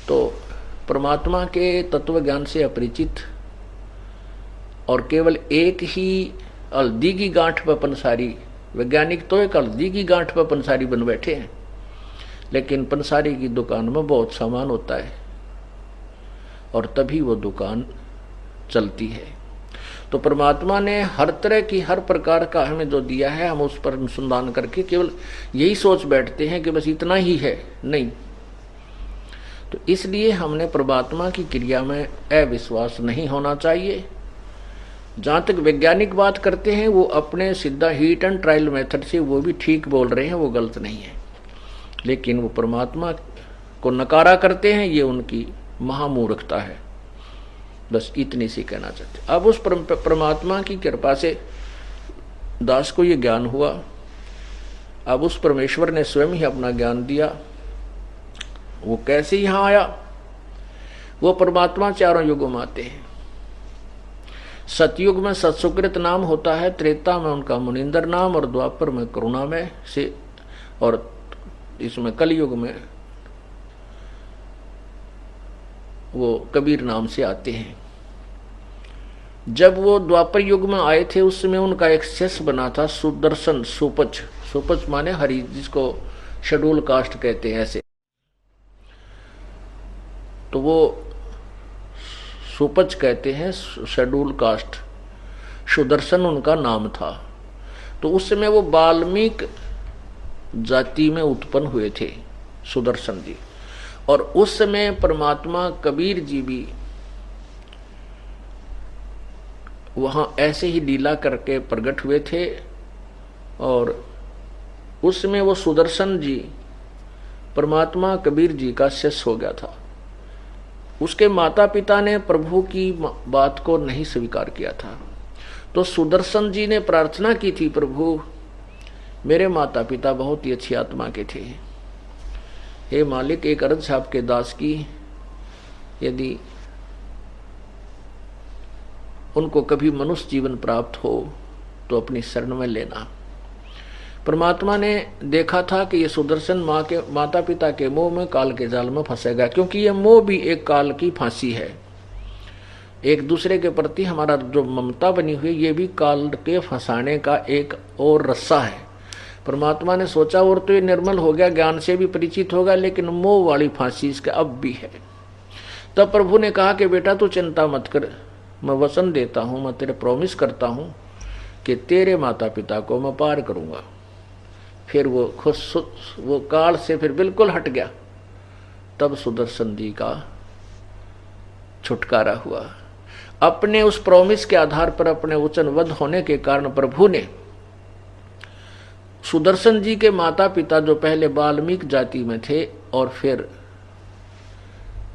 तो परमात्मा के तत्व ज्ञान से अपरिचित और केवल एक ही हल्दी की गांठ पर पंसारी, वैज्ञानिक तो एक हल्दी की गांठ पर पंसारी बन बैठे हैं, लेकिन पंसारी की दुकान में बहुत सामान होता है और तभी वो दुकान चलती है। तो परमात्मा ने हर तरह की हर प्रकार का हमें जो दिया है, हम उस पर अनुसंधान करके केवल यही सोच बैठते हैं कि बस इतना ही है, नहीं। तो इसलिए हमने परमात्मा की क्रिया में अविश्वास नहीं होना चाहिए। जहाँ तक वैज्ञानिक बात करते हैं वो अपने सीधा हीट एंड ट्रायल मेथड से वो भी ठीक बोल रहे हैं, वो गलत नहीं है, लेकिन वो परमात्मा को नकारा करते हैं, ये उनकी महामूर्खता है। बस इतनी सी कहना चाहते। अब उस परमात्मा की कृपा से दास को ये ज्ञान हुआ। अब उस परमेश्वर ने स्वयं ही अपना ज्ञान दिया। वो कैसे यहां आया? वो परमात्मा चारों युगों में आते हैं। सतयुग में सत्सुकृत नाम होता है, त्रेता में उनका मुनिंदर नाम, और द्वापर में करुणा में से, और इसमें कलयुग में वो कबीर नाम से आते हैं। जब वो द्वापर युग में आए थे उस समय उनका एक शिष्य बना था सुदर्शन, सुपच। सुपच माने हरि, जिसको शेड्यूल कास्ट कहते हैं ऐसे। तो वो सुपच कहते हैं, शेड्यूल कास्ट। सुदर्शन उनका नाम था। तो उस समय वो वाल्मीकि जाति में उत्पन्न हुए थे सुदर्शन जी। और उस समय परमात्मा कबीर जी भी वहां ऐसे ही लीला करके प्रकट हुए थे। और उस समय वो सुदर्शन जी परमात्मा कबीर जी का शिष्य हो गया था। उसके माता पिता ने प्रभु की बात को नहीं स्वीकार किया था। तो सुदर्शन जी ने प्रार्थना की थी, प्रभु मेरे माता पिता बहुत ही अच्छी आत्मा के थे, हे मालिक एक अर्ज आपके दास की, यदि उनको कभी मनुष्य जीवन प्राप्त हो तो अपनी शरण में लेना। परमात्मा ने देखा था कि ये सुदर्शन माँ के माता पिता के मोह में काल के जाल में फंसेगा, क्योंकि ये मोह भी एक काल की फांसी है। एक दूसरे के प्रति हमारा जो ममता बनी हुई ये भी काल के फंसाने का एक और रस्सा है। परमात्मा ने सोचा और तो ये निर्मल हो गया, ज्ञान से भी परिचित होगा, लेकिन मोह वाली फांसी इसके अब भी है। तब प्रभु ने कहा कि बेटा तू चिंता मत कर, मैं वचन देता हूं, मैं तेरे प्रॉमिस करता हूं कि तेरे माता पिता को मैं पार करूंगा। फिर वो खुश, वो काल से फिर बिल्कुल हट गया। तब सुदर्शन जी का छुटकारा हुआ। अपने उस प्रॉमिस के आधार पर, अपने वचनबद्ध होने के कारण प्रभु ने सुदर्शन जी के माता पिता जो पहले वाल्मीकि जाति में थे और फिर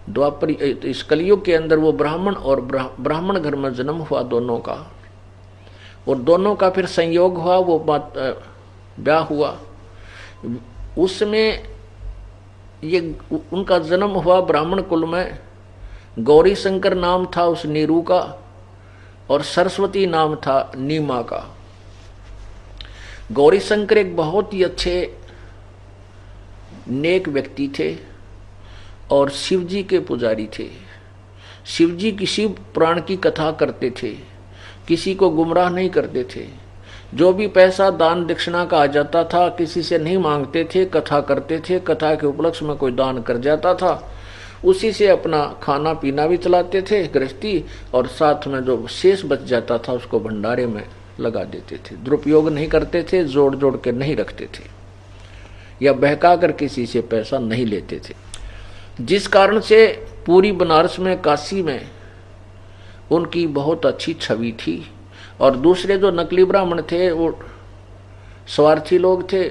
द्वापर इस कलयुग के अंदर वो ब्राह्मण और ब्राह्मण घर में जन्म हुआ दोनों का, और दोनों का फिर संयोग हुआ, वो ब्याह हुआ। उसमें ये उनका जन्म हुआ ब्राह्मण कुल में। गौरी शंकर नाम था उस नीरू का, और सरस्वती नाम था नीमा का। गौरी शंकर एक बहुत ही अच्छे नेक व्यक्ति थे और शिवजी के पुजारी थे। शिवजी किसी पुराण की कथा करते थे, किसी को गुमराह नहीं करते थे। जो भी पैसा दान दक्षिणा का आ जाता था किसी से नहीं मांगते थे, कथा करते थे। कथा के उपलक्ष्य में कोई दान कर जाता था, उसी से अपना खाना पीना भी चलाते थे गृहस्थी, और साथ में जो शेष बच जाता था उसको भंडारे में लगा देते थे। दुरुपयोग नहीं करते थे, जोड़ जोड़ के नहीं रखते थे, या बहका कर किसी से पैसा नहीं लेते थे। जिस कारण से पूरी बनारस में, काशी में उनकी बहुत अच्छी छवि थी। और दूसरे जो नकली ब्राह्मण थे, वो स्वार्थी लोग थे,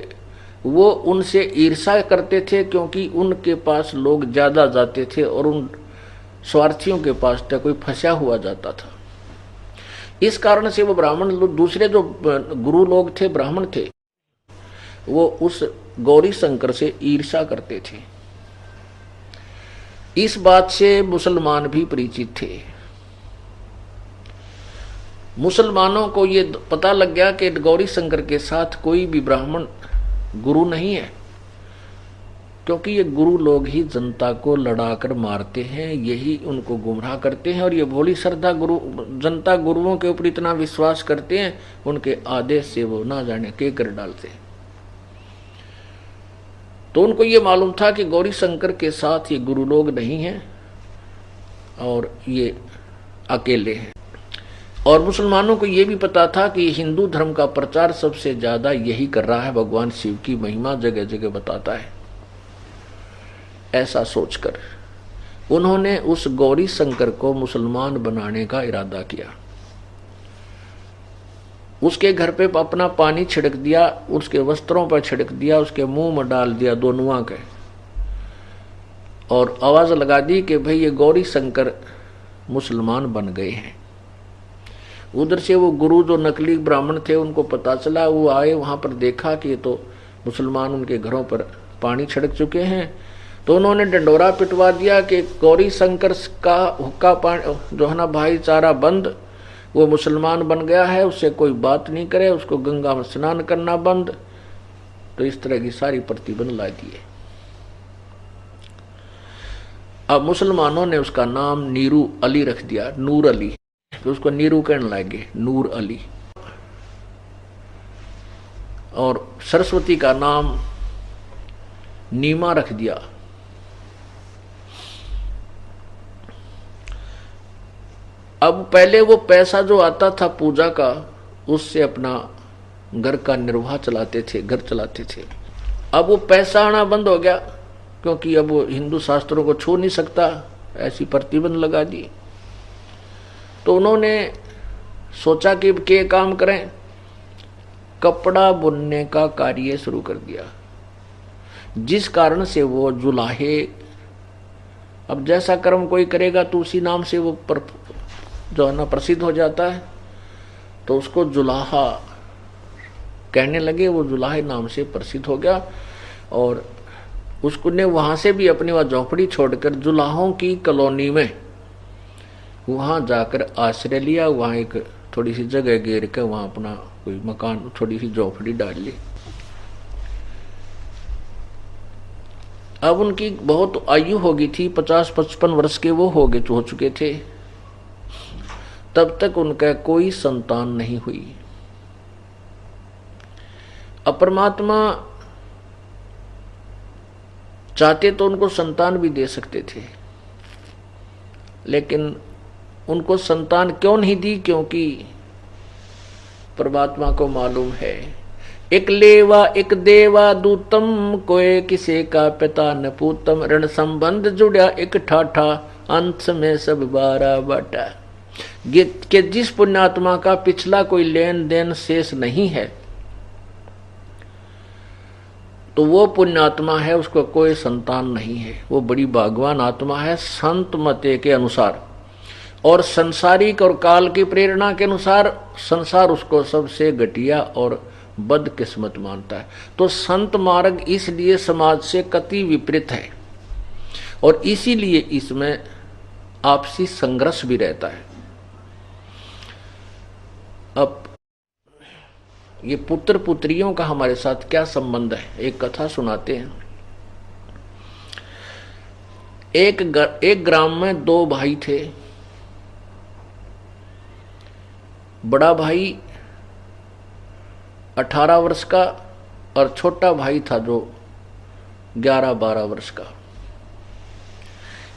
वो उनसे ईर्ष्या करते थे, क्योंकि उनके पास लोग ज्यादा जाते थे और उन स्वार्थियों के पास तो कोई फंसा हुआ जाता था। इस कारण से वो ब्राह्मण लोग, दूसरे जो गुरु लोग थे, ब्राह्मण थे, वो उस गौरी शंकर से ईर्ष्या करते थे। इस बात से मुसलमान भी परिचित थे। मुसलमानों को ये पता लग गया कि गौरी शंकर के साथ कोई भी ब्राह्मण गुरु नहीं है। क्योंकि ये गुरु लोग ही जनता को लड़ाकर मारते हैं, यही उनको गुमराह करते हैं। और ये भोली श्रद्धा जनता गुरुओं के ऊपर इतना विश्वास करते हैं, उनके आदेश से वो ना जाने के कर डालते हैं। तो उनको ये मालूम था कि गौरी शंकर के साथ ये गुरु लोग नहीं हैं और ये अकेले हैं। और मुसलमानों को ये भी पता था कि हिंदू धर्म का प्रचार सबसे ज्यादा यही कर रहा है, भगवान शिव की महिमा जगह जगह बताता है। ऐसा सोचकर उन्होंने उस गौरी शंकर को मुसलमान बनाने का इरादा किया। उसके घर पे अपना पानी छिड़क दिया, उसके वस्त्रों पर छिड़क दिया, उसके मुंह में डाल दिया दोनुआ के, और आवाज लगा दी कि भाई ये गौरी शंकर मुसलमान बन गए हैं। उधर से वो गुरु जो नकली ब्राह्मण थे उनको पता चला, वो आए, वहां पर देखा कि तो मुसलमान उनके घरों पर पानी छिड़क चुके हैं। तो उन्होंने डंडोरा पिटवा दिया कि गौरी शंकर का हुक्का पानी जो है ना भाईचारा बंद, वो मुसलमान बन गया है, उससे कोई बात नहीं करे, उसको गंगा में स्नान करना बंद। तो इस तरह की सारी प्रतिबंध ला दिए। अब मुसलमानों ने उसका नाम नीरू अली रख दिया, नूर अली। तो उसको नीरू कहने लगे, नूर अली। और सरस्वती का नाम नीमा रख दिया। अब पहले वो पैसा जो आता था पूजा का, उससे अपना घर का निर्वाह चलाते थे, घर चलाते थे। अब वो पैसा आना बंद हो गया, क्योंकि अब वो हिंदू शास्त्रों को छू नहीं सकता, ऐसी प्रतिबंध लगा दी। तो उन्होंने सोचा कि क्या काम करें, कपड़ा बुनने का कार्य शुरू कर दिया, जिस कारण से वो जुलाहे, अब जैसा कर्म कोई करेगा तो उसी नाम से वो जो है ना प्रसिद्ध हो जाता है। तो उसको जुलाहा कहने लगे, वो जुलाहे नाम से प्रसिद्ध हो गया। और उसको ने वहां से भी अपनी वह झोंपड़ी छोड़कर जुलाहों की कॉलोनी में वहां जाकर आश्रय लिया। वहां एक थोड़ी सी जगह घेर कर वहां अपना कोई मकान, थोड़ी सी झोंपड़ी डाल ली। अब उनकी बहुत आयु हो गई थी, 50-55 वर्ष के वो हो चुके थे। तब तक उनका कोई संतान नहीं हुई। अब परमात्मा चाहते तो उनको संतान भी दे सकते थे, लेकिन उनको संतान क्यों नहीं दी? क्योंकि परमात्मा को मालूम है, एक लेवा एक देवा दूतम, कोई किसे का पिता न पूतम, ऋण संबंध जुड़ा एक ठाठा, अंत में सब 12 बाटा। कि जिस पुण्यात्मा का पिछला कोई लेन देन शेष नहीं है, तो वो पुण्यात्मा है, उसको कोई संतान नहीं है, वो बड़ी भाग्यवान आत्मा है संत मते के अनुसार। और संसारिक और काल की प्रेरणा के अनुसार संसार उसको सबसे घटिया और बदकिस्मत मानता है। तो संत मार्ग इसलिए समाज से कति विपरीत है, और इसीलिए इसमें आपसी संघर्ष भी रहता है। अब ये पुत्र पुत्रियों का हमारे साथ क्या संबंध है, एक कथा सुनाते हैं। एक ग्राम में 2 भाई थे। बड़ा भाई 18 वर्ष का और छोटा भाई था जो 11-12 वर्ष का।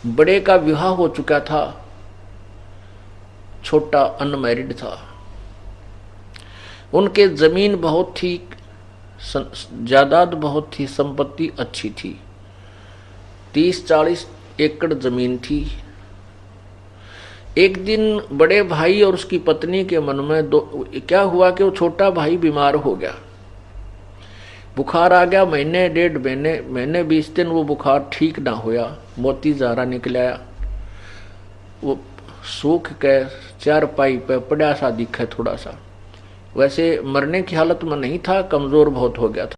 बड़े का विवाह हो चुका था, छोटा अनमैरिड था। उनके जमीन बहुत थी, जायदाद बहुत थी, संपत्ति अच्छी थी, 30-40 एकड़ जमीन थी। एक दिन बड़े भाई और उसकी पत्नी के मन में क्या हुआ कि वो छोटा भाई बीमार हो गया, बुखार आ गया। महीने 1.5 महीने 20 दिन वो बुखार ठीक ना होया, मोती ज़ारा निकल आया। वो सूख के चारपाई पे पड़ा सा दिखे, थोड़ा सा, वैसे मरने की हालत में नहीं था, कमजोर बहुत हो गया था।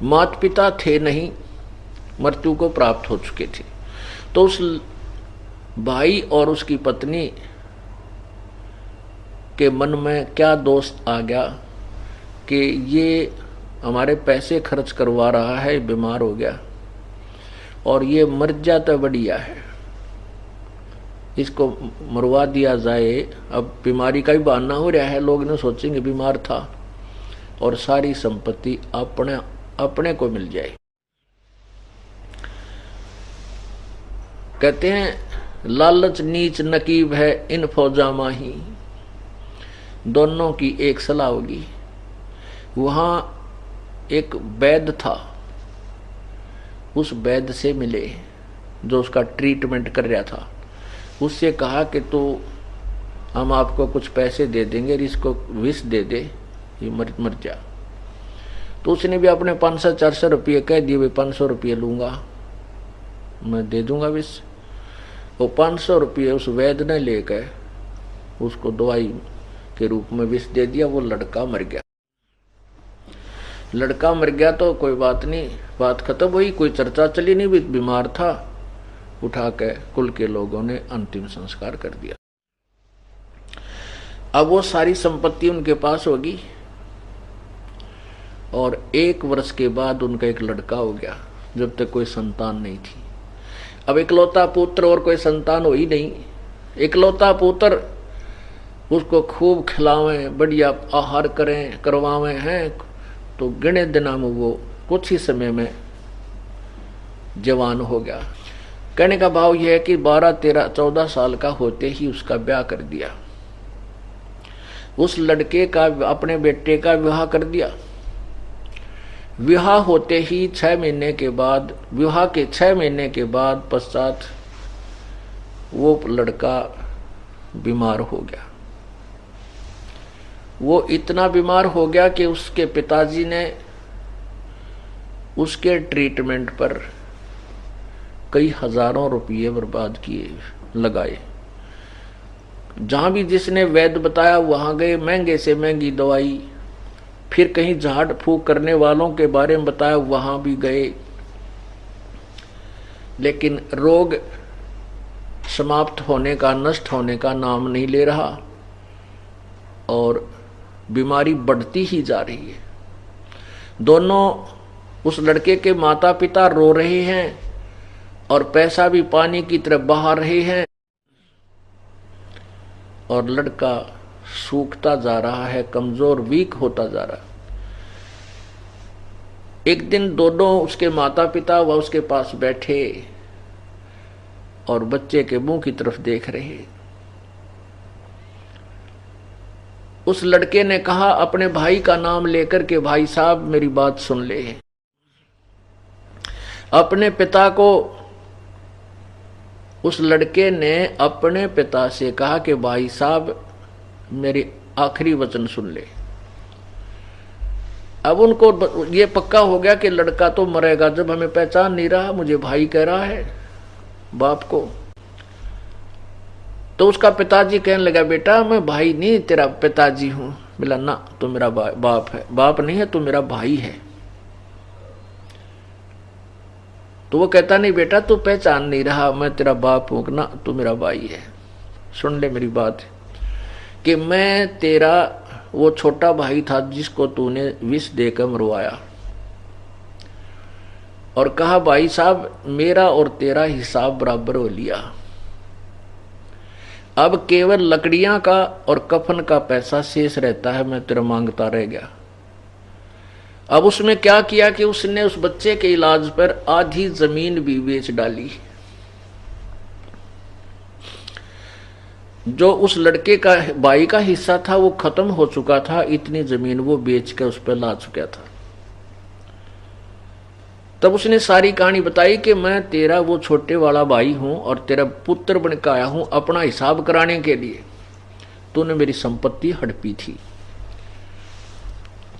माता पिता थे नहीं, मृत्यु को प्राप्त हो चुके थे। तो उस भाई और उसकी पत्नी के मन में क्या दोष आ गया कि ये हमारे पैसे खर्च करवा रहा है, बीमार हो गया और ये मर जाता बढ़िया है, इसको मरवा दिया जाए। अब बीमारी का भी बहाना हो रहा है, लोग ने सोचेंगे बीमार था और सारी संपत्ति अपने अपने को मिल जाए। कहते हैं लालच नीच नकीब है इन फौजा माही, दोनों की एक सलाह होगी। वहां एक वैद्य था, उस वैद्य से मिले जो उसका ट्रीटमेंट कर रहा था। उससे कहा कि तो हम आपको कुछ पैसे दे देंगे, इसको विष दे दे, ये मर जा। तो उसने भी अपने 500-400 रुपये कह दिए, भाई 500 रुपये लूंगा, मैं दे दूंगा विष। वो 500 रुपये उस वैद्य ने लेकर उसको दवाई के रूप में विष दे दिया। वो लड़का मर गया। लड़का मर गया तो कोई बात नहीं, बात खत्म हुई, कोई चर्चा चली नहीं, भी बीमार था। उठा के कुल के लोगों ने अंतिम संस्कार कर दिया। अब वो सारी संपत्ति उनके पास होगी और 1 वर्ष के बाद उनका एक लड़का हो गया, जब तक कोई संतान नहीं थी। अब इकलौता पुत्र और कोई संतान हो ही नहीं। इकलौता पुत्र, उसको खूब खिलावें, बढ़िया आहार करें, करवावें हैं, तो गिने दिनों में वो कुछ ही समय में जवान हो गया। कहने का भाव यह है कि 12, 13, 14 साल का होते ही उसका ब्याह कर दिया। उस लड़के का, अपने बेटे का विवाह कर दिया। विवाह होते ही 6 महीने के बाद, विवाह के 6 महीने के बाद पश्चात वो लड़का बीमार हो गया। वो इतना बीमार हो गया कि उसके पिताजी ने उसके ट्रीटमेंट पर कई हजारों रुपये बर्बाद किए, लगाए। जहां भी जिसने वैद्य बताया वहां गए, महंगे से महंगी दवाई। फिर कहीं झाड़ फूक करने वालों के बारे में बताया, वहां भी गए, लेकिन रोग समाप्त होने का, नष्ट होने का नाम नहीं ले रहा और बीमारी बढ़ती ही जा रही है। दोनों, उस लड़के के माता पिता रो रहे हैं और पैसा भी पानी की तरफ बहा रहे हैं और लड़का सूखता जा रहा है, कमजोर, वीक होता जा रहा है। एक दिन दोनों, उसके माता पिता व उसके पास बैठे और बच्चे के मुंह की तरफ देख रहे। उस लड़के ने कहा अपने भाई का नाम लेकर के, भाई साहब मेरी बात सुन ले। अपने पिता को, उस लड़के ने अपने पिता से कहा कि भाई साहब मेरी आखिरी वचन सुन ले। अब उनको ये पक्का हो गया कि लड़का तो मरेगा, जब हमें पहचान नहीं रहा, मुझे भाई कह रहा है बाप को। तो उसका पिताजी कहने लगा, बेटा मैं भाई नहीं तेरा पिताजी हूं। बोला ना, तो मेरा बाप है। बाप नहीं है तो मेरा भाई है। तो वो कहता, नहीं बेटा तू पहचान नहीं रहा, मैं तेरा बाप हूं ना, तू मेरा भाई है। सुन ले मेरी बात कि मैं तेरा वो छोटा भाई था जिसको तूने विष देकर मरवाया और कहा भाई साहब मेरा और तेरा हिसाब बराबर हो लिया, अब केवल लकड़ियां का और कफन का पैसा शेष रहता है, मैं तेरा मांगता रह गया। अब उसमें क्या किया कि उसने उस बच्चे के इलाज पर आधी जमीन भी बेच डाली। जो उस लड़के का भाई का हिस्सा था वो खत्म हो चुका था, इतनी जमीन वो बेच कर उस पर ला चुका था। तब उसने सारी कहानी बताई कि मैं तेरा वो छोटे वाला भाई हूं और तेरा पुत्र बन के आया हूं अपना हिसाब कराने के लिए। तूने मेरी संपत्ति हड़पी थी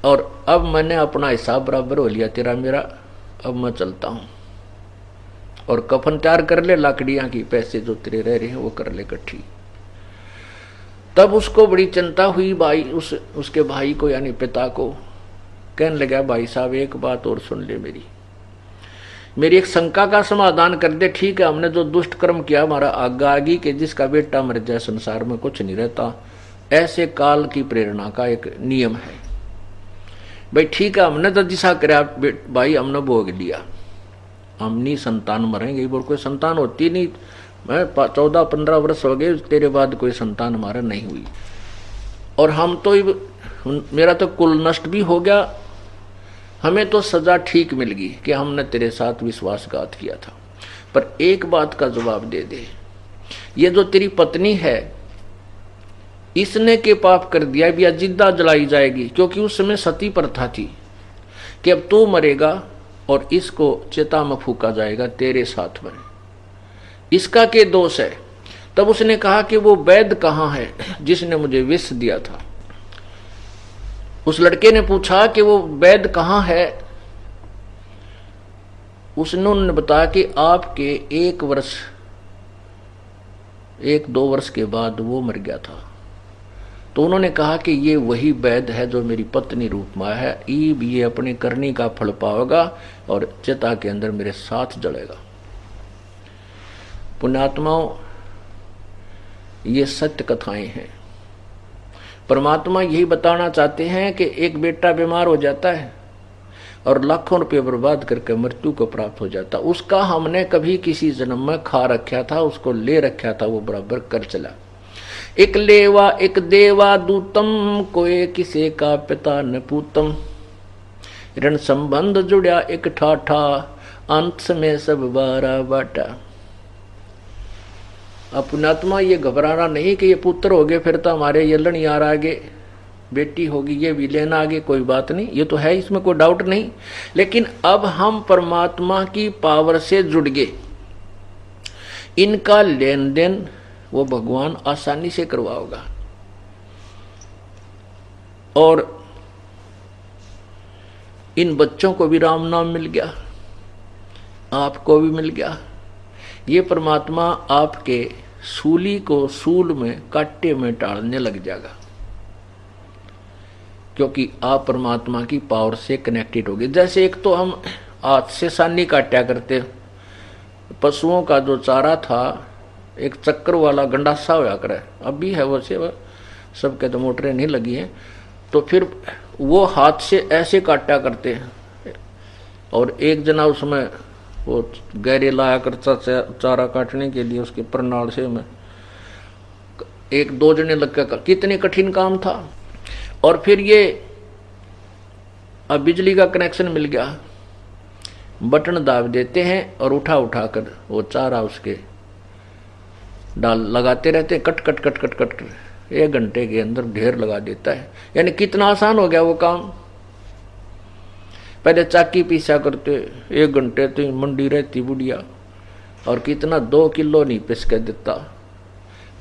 और अब मैंने अपना हिसाब बराबर हो लिया तेरा मेरा, अब मैं चलता हूं और कफन तैयार कर ले, लाकड़ियां की पैसे जो तेरे रह रहे हैं वो कर ले इकट्ठी। तब उसको बड़ी चिंता हुई, भाई उसके भाई को यानी पिता को। कहने लगा भाई साहब एक बात और सुन ले, मेरी एक शंका का समाधान कर दे। ठीक है हमने जो दुष्ट कर्म किया हमारा आगागी के जिसका बेटा मर जाए संसार में कुछ नहीं रहता, ऐसे काल की प्रेरणा का एक नियम है। भाई ठीक है, हमने तो दिशा कराया भाई, हमने भोग लिया, हम नहीं संतान मरेंगे, बोल कोई संतान होती नहीं, मैं 14-15 वर्ष हो गए तेरे बाद कोई संतान हमारा नहीं हुई, और हम तो मेरा तो कुल नष्ट भी हो गया, हमें तो सजा ठीक मिल गई कि हमने तेरे साथ विश्वासघात किया था। पर एक बात का जवाब दे दे, ये जो तेरी पत्नी है इसने के पाप कर दिया भी, जिंदा जलाई जाएगी, क्योंकि उस समय सती प्रथा थी कि अब तू मरेगा और इसको चिता में फूका जाएगा तेरे साथ में, इसका के दोष है। तब उसने कहा कि वो वैद्य कहाँ है जिसने मुझे विष दिया था। उस लड़के ने पूछा कि वो वैद्य कहाँ है, उसने बताया कि आपके 1-2 वर्ष के बाद वो मर गया था। तो उन्होंने कहा कि ये वही वैद्य है जो मेरी पत्नी रूप में है, ये अपनी करनी का फल पाएगा और चिता के अंदर मेरे साथ जलेगा। पुण्यात्माओं, ये सत्य कथाएं हैं। परमात्मा यही बताना चाहते हैं कि एक बेटा बीमार हो जाता है और लाखों रुपये बर्बाद करके मृत्यु को प्राप्त हो जाता, उसका हमने कभी किसी जन्म में खा रखा था, उसको ले रखा था, वो बराबर कर चला। एक लेवा एक देवा दूतम, कोई किसे का पिता न पूतम, ऋण संबंध जुड़ा एक ठाठा, अंत में सब बारा बाटा। पुण्यात्मा, ये घबराना नहीं कि ये पुत्र हो गए फिर तो हमारे ये लड़ यार आगे, बेटी होगी ये भी लेना आगे, कोई बात नहीं, ये तो है, इसमें कोई डाउट नहीं। लेकिन अब हम परमात्मा की पावर से जुड़ गए, इनका लेन देन वो भगवान आसानी से करवाओगा। और इन बच्चों को भी राम नाम मिल गया, आपको भी मिल गया। ये परमात्मा आपके सूली को सूल में कांटे में टालने लग जाएगा, क्योंकि आप परमात्मा की पावर से कनेक्टेड हो गए। जैसे एक तो हम हाथ से सानी काटा करते, पशुओं का जो चारा था एक चक्कर वाला गंडासा होया करे, अब भी है वैसे, सबके तो मोटरें नहीं लगी हैं, तो फिर वो हाथ से ऐसे काटा करते हैं, और एक जना उसमें वो गहरे लाया करता चारा काटने के लिए, उसके प्रणाल से में 1-2 जने लग कर, कितने कठिन काम था। और फिर ये अब बिजली का कनेक्शन मिल गया, बटन दाब देते हैं और उठा कर वो चारा उसके डाल लगाते रहते हैं, cut cut cut cut cut 1 घंटे के अंदर ढेर लगा देता है। यानी कितना आसान हो गया वो काम। पहले चाकी पीसा करते 1 घंटे तो मंडी रहती बुढ़िया, और कितना 2 किलो नहीं पिस के देता,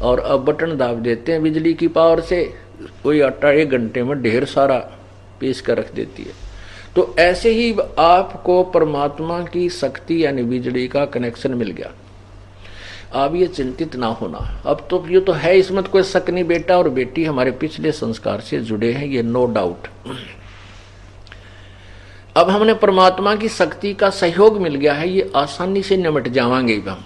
और अब बटन दाब देते हैं बिजली की पावर से, कोई आटा 1 घंटे में ढेर सारा पीस कर रख देती है। तो ऐसे ही आपको परमात्मा की शक्ति यानी बिजली का कनेक्शन मिल गया। आप ये चिंतित ना होना, अब तो ये तो है, इसमें तो कोई शक नहीं, बेटा और बेटी हमारे पिछले संस्कार से जुड़े हैं, ये नो डाउट। अब हमने परमात्मा की शक्ति का सहयोग मिल गया है, ये आसानी से निमट जावांगे हम।